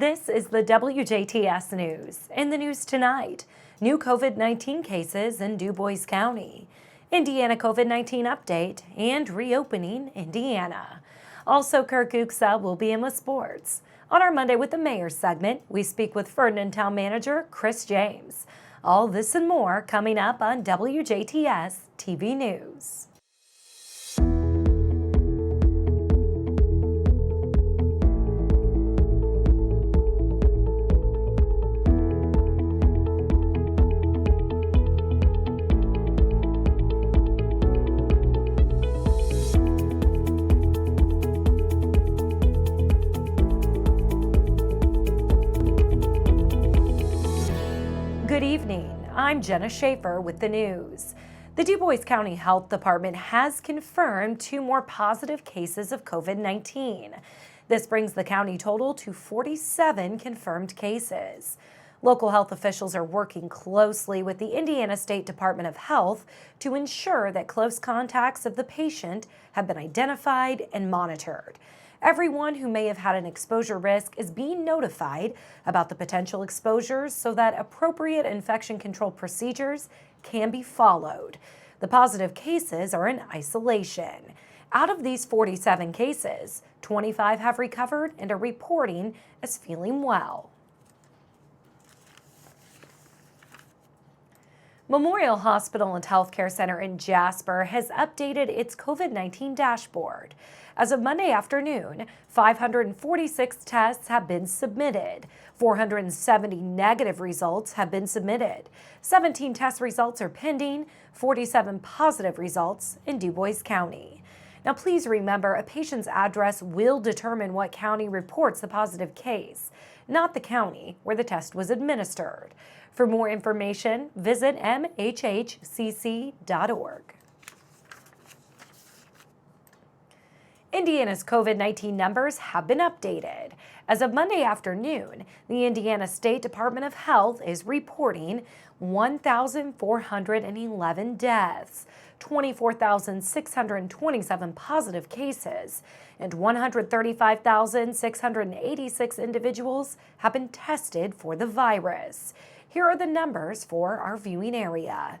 This is the WJTS News. In the news tonight, new COVID-19 cases in Du Bois County, Indiana COVID-19 update, and reopening Indiana. Also, Kirk Uksa will be in with sports. On our Monday with the Mayor segment, we speak with Ferdinand Town Manager Chris James. All this and more coming up on WJTS TV News. Good evening. I'm Jenna Schaffer with the news. The Du Bois County Health Department has confirmed 2 more positive cases of COVID-19. This brings the county total to 47 confirmed cases. Local health officials are working closely with the Indiana State Department of Health to ensure that close contacts of the patient have been identified and monitored. Everyone who may have had an exposure risk is being notified about the potential exposures so that appropriate infection control procedures can be followed. The positive cases are in isolation. Out of these 47 cases, 25 have recovered and are reporting as feeling well. Memorial Hospital and Healthcare Center in Jasper has updated its COVID-19 dashboard. As of Monday afternoon, 546 tests have been submitted. 470 negative results have been submitted. 17 test results are pending, 47 positive results in Du Bois County. Now, please remember, a patient's address will determine what county reports the positive case, not the county where the test was administered. For more information, visit mhhcc.org. Indiana's COVID-19 numbers have been updated. As of Monday afternoon, the Indiana State Department of Health is reporting 1,411 deaths, 24,627 positive cases, and 135,686 individuals have been tested for the virus. Here are the numbers for our viewing area.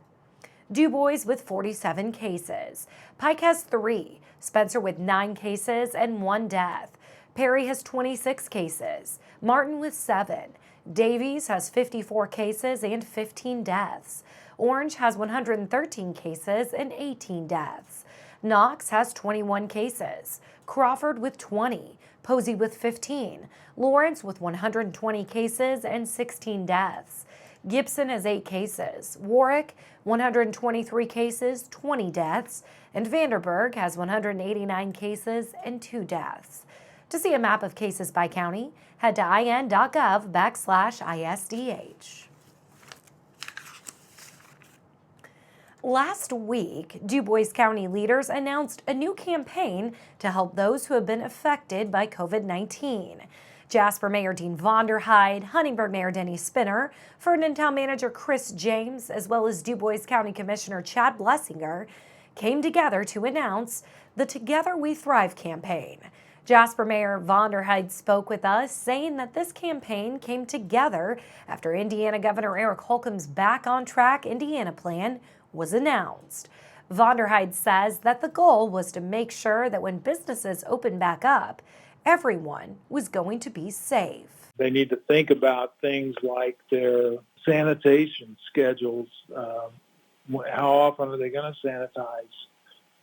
Du Bois with 47 cases. Pike has 3. Spencer with 9 cases and 1 death. Perry has 26 cases. Martin with 7. Davies has 54 cases and 15 deaths. Orange has 113 cases and 18 deaths. Knox has 21 cases. Crawford with 20. Posey with 15. Lawrence with 120 cases and 16 deaths. Gibson has 8 cases. Warwick, 123 cases, 20 deaths. And Vanderburg has 189 cases and 2 deaths. To see a map of cases by county, head to in.gov/ISDH. Last week, Du Bois County leaders announced a new campaign to help those who have been affected by COVID-19. Jasper Mayor Dean Vonderheide, Huntingburg Mayor Denny Spinner, Ferdinand Town Manager Chris James, as well as Du Bois County Commissioner Chad Blessinger came together to announce the Together We Thrive campaign. Jasper Mayor Vonderheide spoke with us, saying that this campaign came together after Indiana Governor Eric Holcomb's Back on Track Indiana plan was announced. Vonderheide says that the goal was to make sure that when businesses open back up, everyone was going to be safe. They need to think about things like their sanitation schedules. How often are they going to sanitize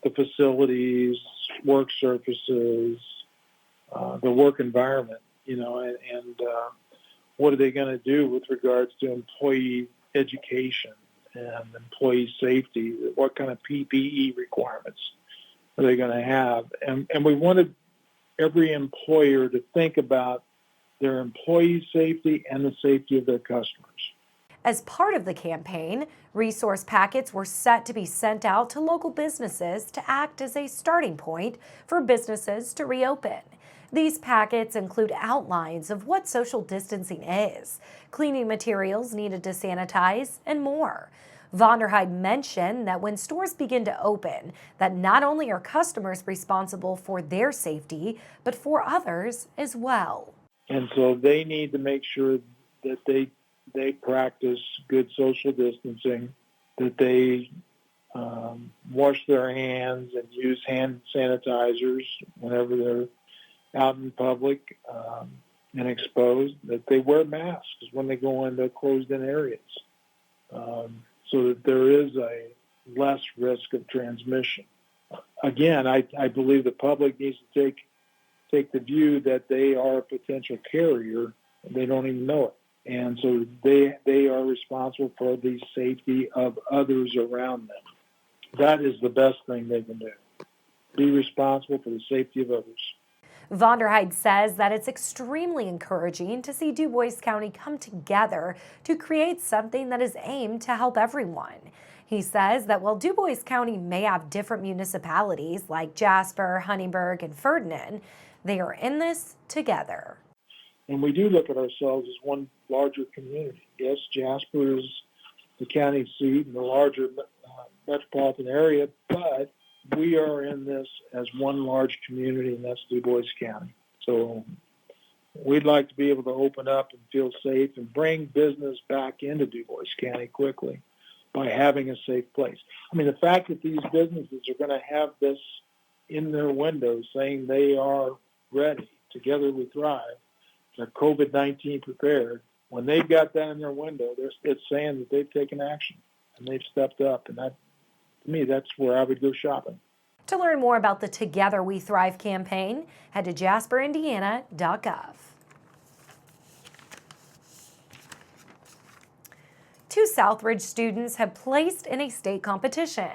the facilities, work surfaces, the work environment, and what are they going to do with regards to employee education and employee safety? What kind of PPE requirements are they going to have? And we wanted every employer to think about their employee safety and the safety of their customers. As part of the campaign, resource packets were set to be sent out to local businesses to act as a starting point for businesses to reopen. These packets include outlines of what social distancing is, cleaning materials needed to sanitize, and more. Vonderheide mentioned that when stores begin to open, that not only are customers responsible for their safety, but for others as well. And so they need to make sure that they practice good social distancing, that they wash their hands and use hand sanitizers whenever they're out in public and exposed, that they wear masks when they go into closed-in areas, so that there is a less risk of transmission. Again, I believe the public needs to take the view that they are a potential carrier and they don't even know it. And so they are responsible for the safety of others around them. That is the best thing they can do. Be responsible for the safety of others. Vonderheide says that it's extremely encouraging to see Du Bois County come together to create something that is aimed to help everyone. He says that while Du Bois County may have different municipalities like Jasper, Huntingburg, and Ferdinand, they are in this together. And we do look at ourselves as one larger community. Yes, Jasper is the county seat and the larger metropolitan area, but we are in this as one large community, and that's Du Bois County. So we'd like to be able to open up and feel safe and bring business back into Du Bois County quickly by having a safe place. I mean, the fact that these businesses are going to have this in their windows saying they are ready, together we thrive, they're COVID-19 prepared, when they've got that in their window, it's saying that they've taken action and they've stepped up. And that, to me, that's where I would go shopping. To learn more about the Together We Thrive campaign, head to jasperindiana.gov. 2 Southridge students have placed in a state competition.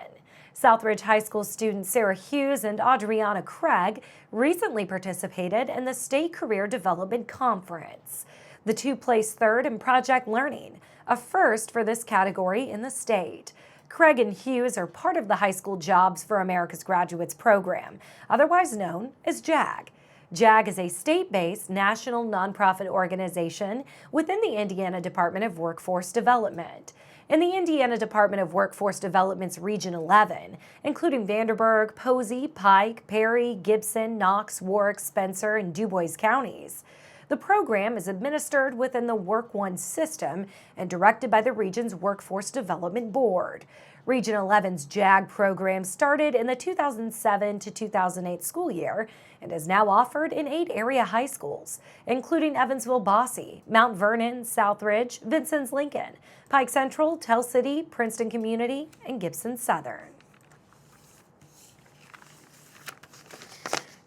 Southridge High School students Sarah Hughes and Adriana Craig recently participated in the State Career Development Conference. The two placed third in Project Learning, a first for this category in the state. Craig and Hughes are part of the High School Jobs for America's Graduates program, otherwise known as JAG. JAG is a state-based national nonprofit organization within the Indiana Department of Workforce Development. In the Indiana Department of Workforce Development's Region 11, including Vanderburgh, Posey, Pike, Perry, Gibson, Knox, Warwick, Spencer, and Du Bois counties. The program is administered within the Work One system and directed by the region's Workforce Development Board. Region 11's JAG program started in the 2007 to 2008 school year and is now offered in 8 area high schools, including Evansville-Bosse, Mount Vernon, Southridge, Vincennes-Lincoln, Pike Central, Tell City, Princeton Community, and Gibson Southern.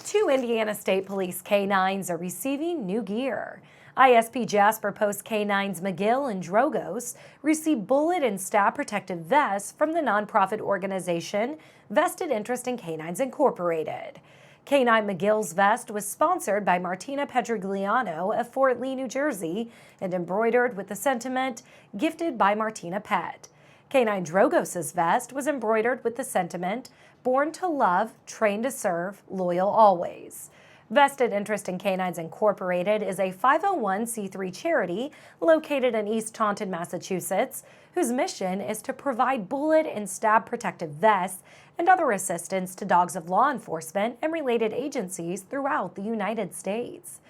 2 Indiana State Police K-9s are receiving new gear. ISP Jasper Post K-9s McGill and Drogos received bullet and stab protective vests from the nonprofit organization Vested Interest in K-9s Incorporated. K-9 McGill's vest was sponsored by Martina Pedrigliano of Fort Lee, New Jersey, and embroidered with the sentiment, "Gifted by Martina Pet." K-9 Drogos' vest was embroidered with the sentiment, "Born to love, trained to serve, loyal always." Vested Interest in K-9s Incorporated is a 501c3 charity located in East Taunton, Massachusetts, whose mission is to provide bullet and stab protective vests and other assistance to dogs of law enforcement and related agencies throughout the United States.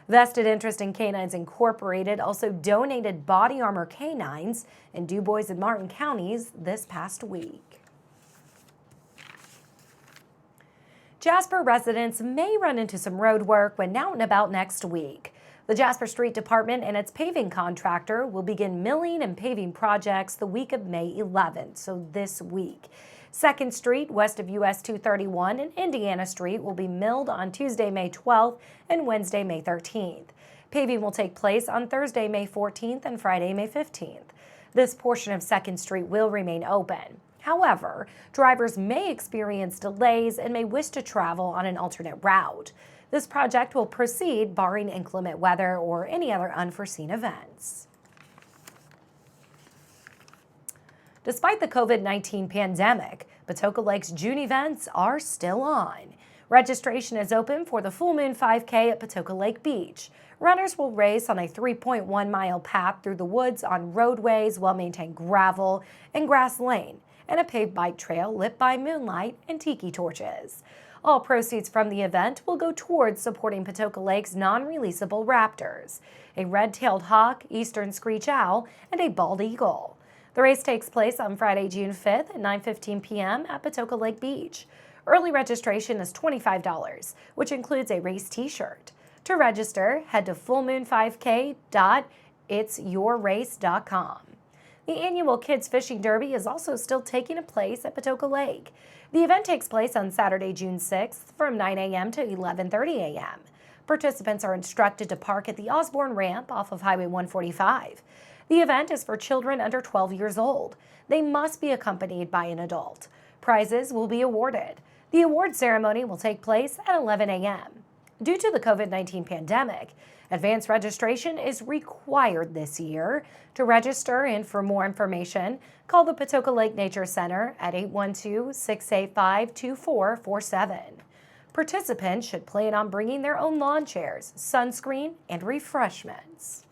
Vested Interest in K-9s Incorporated also donated body armor canines in Du Bois and Martin counties this past week. Jasper residents may run into some road work when out and about next week. The Jasper Street Department and its paving contractor will begin milling and paving projects the week of May 11th, so this week. 2nd Street west of US 231 and Indiana Street will be milled on Tuesday, May 12th and Wednesday, May 13th. Paving will take place on Thursday, May 14th and Friday, May 15th. This portion of 2nd Street will remain open. However, drivers may experience delays and may wish to travel on an alternate route. This project will proceed barring inclement weather or any other unforeseen events. Despite the COVID-19 pandemic, Patoka Lake's June events are still on. Registration is open for the Full Moon 5K at Patoka Lake Beach. Runners will race on a 3.1-mile path through the woods on roadways, well-maintained gravel, and grass lane, and a paved bike trail lit by moonlight and tiki torches. All proceeds from the event will go towards supporting Patoka Lake's non-releasable raptors, a red-tailed hawk, eastern screech owl, and a bald eagle. The race takes place on Friday, June 5th at 9:15 p.m. at Patoka Lake Beach. Early registration is $25, which includes a race t-shirt. To register, head to fullmoon5k.itsyourrace.com. The annual Kids Fishing Derby is also still taking place at Patoka Lake. The event takes place on Saturday, June 6th from 9 a.m. to 11:30 a.m. Participants are instructed to park at the Osborne ramp off of Highway 145. The event is for children under 12 years old. They must be accompanied by an adult. Prizes will be awarded. The award ceremony will take place at 11 a.m. Due to the COVID-19 pandemic, advance registration is required this year. To register and for more information, call the Patoka Lake Nature Center at 812-685-2447. Participants should plan on bringing their own lawn chairs, sunscreen, and refreshments.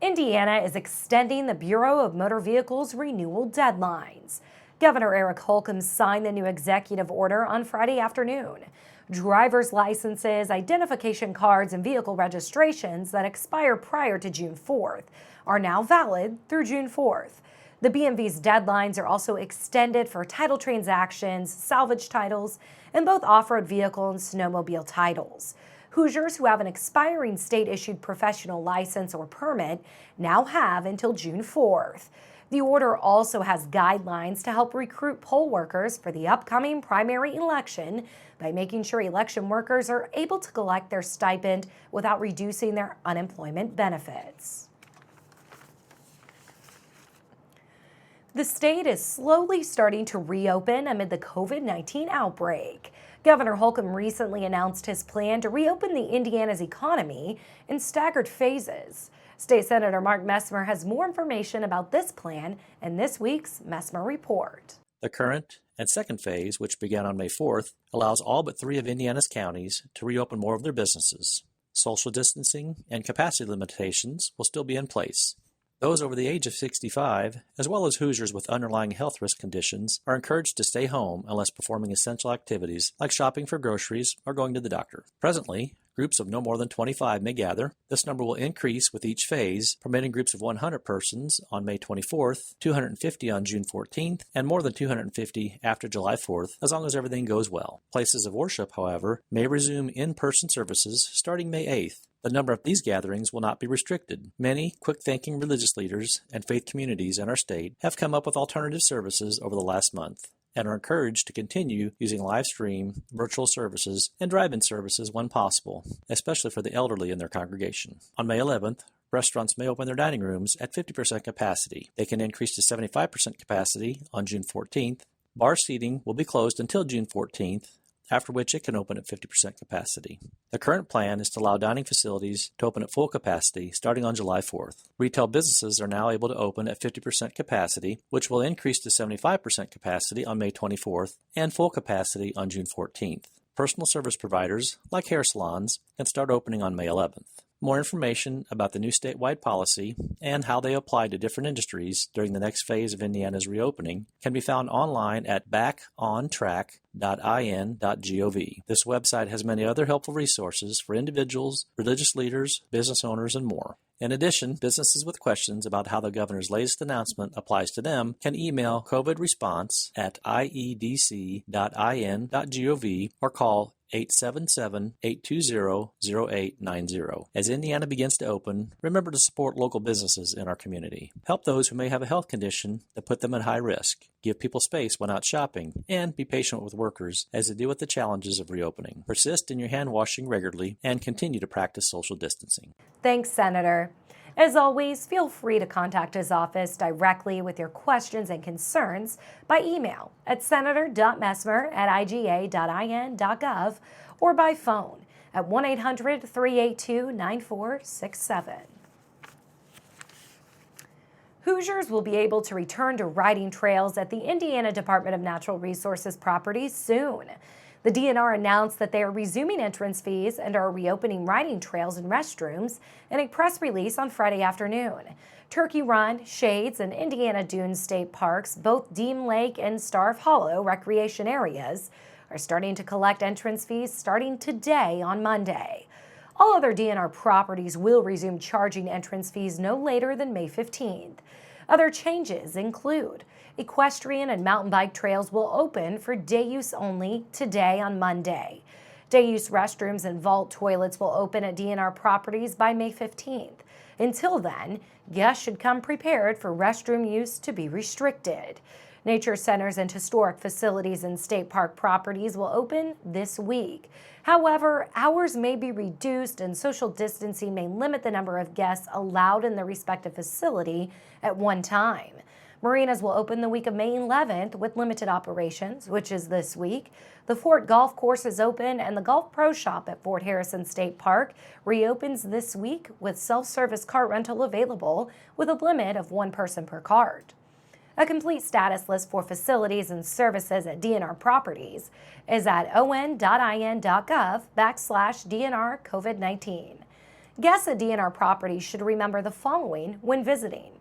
Indiana is extending the Bureau of Motor Vehicles renewal deadlines. Governor Eric Holcomb signed the new executive order on Friday afternoon. Driver's licenses, identification cards, and vehicle registrations that expire prior to June 4th are now valid through June 4th. The BMV's deadlines are also extended for title transactions, salvage titles, and both off-road vehicle and snowmobile titles. Hoosiers who have an expiring state-issued professional license or permit now have until June 4th. The order also has guidelines to help recruit poll workers for the upcoming primary election by making sure election workers are able to collect their stipend without reducing their unemployment benefits. The state is slowly starting to reopen amid the COVID-19 outbreak. Governor Holcomb recently announced his plan to reopen Indiana's economy in staggered phases. State Senator Mark Messmer has more information about this plan in this week's Messmer Report. The current and second phase, which began on May 4th, allows all but 3 of Indiana's counties to reopen more of their businesses. Social distancing and capacity limitations will still be in place. Those over the age of 65, as well as Hoosiers with underlying health risk conditions, are encouraged to stay home unless performing essential activities like shopping for groceries or going to the doctor. Presently, groups of no more than 25 may gather. This number will increase with each phase, permitting groups of 100 persons on May 24th, 250 on June 14th, and more than 250 after July 4th, as long as everything goes well. Places of worship, however, may resume in-person services starting May 8th. The number of these gatherings will not be restricted. Many quick-thinking religious leaders and faith communities in our state have come up with alternative services over the last month and are encouraged to continue using live stream, virtual services, and drive-in services when possible, especially for the elderly in their congregation. On May 11th, restaurants may open their dining rooms at 50% capacity. They can increase to 75% capacity on June 14th. Bar seating will be closed until June 14th, after which it can open at 50% capacity. The current plan is to allow dining facilities to open at full capacity starting on July 4th. Retail businesses are now able to open at 50% capacity, which will increase to 75% capacity on May 24th and full capacity on June 14th. Personal service providers, like hair salons, can start opening on May 11th. More information about the new statewide policy and how they apply to different industries during the next phase of Indiana's reopening can be found online at backontrack.in.gov. This website has many other helpful resources for individuals, religious leaders, business owners, and more. In addition, businesses with questions about how the governor's latest announcement applies to them can email covidresponse@iedc.in.gov or call 877-820-0890. As Indiana begins to open, remember to support local businesses in our community. Help those who may have a health condition that put them at high risk. Give people space when out shopping, and be patient with workers as they deal with the challenges of reopening. Persist in your hand washing regularly and continue to practice social distancing. Thanks, Senator. As always, feel free to contact his office directly with your questions and concerns by email at senator.messmer@iga.in.gov or by phone at 1-800-382-9467. Hoosiers will be able to return to riding trails at the Indiana Department of Natural Resources property soon. The DNR announced that they are resuming entrance fees and are reopening riding trails and restrooms in a press release on Friday afternoon. Turkey Run, Shades, and Indiana Dunes State Parks, both Deem Lake and Starve Hollow recreation areas, are starting to collect entrance fees starting today on Monday. All other DNR properties will resume charging entrance fees no later than May 15th. Other changes include equestrian and mountain bike trails will open for day use only today on Monday. Day use restrooms and vault toilets will open at DNR properties by May 15th. Until then, guests should come prepared for restroom use to be restricted. Nature centers and historic facilities and state park properties will open this week. However, hours may be reduced and social distancing may limit the number of guests allowed in the respective facility at one time. Marinas will open the week of May 11th with limited operations, which is this week. The Fort Golf Course is open and the Golf Pro Shop at Fort Harrison State Park reopens this week with self-service cart rental available with a limit of one person per cart. A complete status list for facilities and services at DNR properties is at on.in.gov/DNR COVID-19. Guests at DNR properties should remember the following when visiting.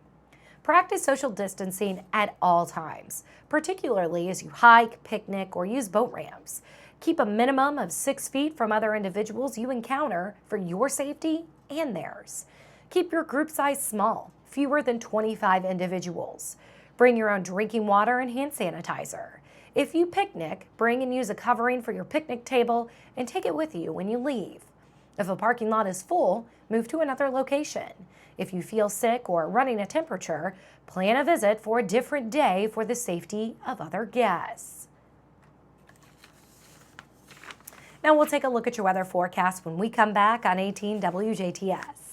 Practice social distancing at all times, particularly as you hike, picnic, or use boat ramps. Keep a minimum of 6 feet from other individuals you encounter for your safety and theirs. Keep your group size small, fewer than 25 individuals. Bring your own drinking water and hand sanitizer. If you picnic, bring and use a covering for your picnic table and take it with you when you leave. If a parking lot is full, move to another location. If you feel sick or running a temperature, plan a visit for a different day for the safety of other guests. Now we'll take a look at your weather forecast when we come back on 18 WJTS.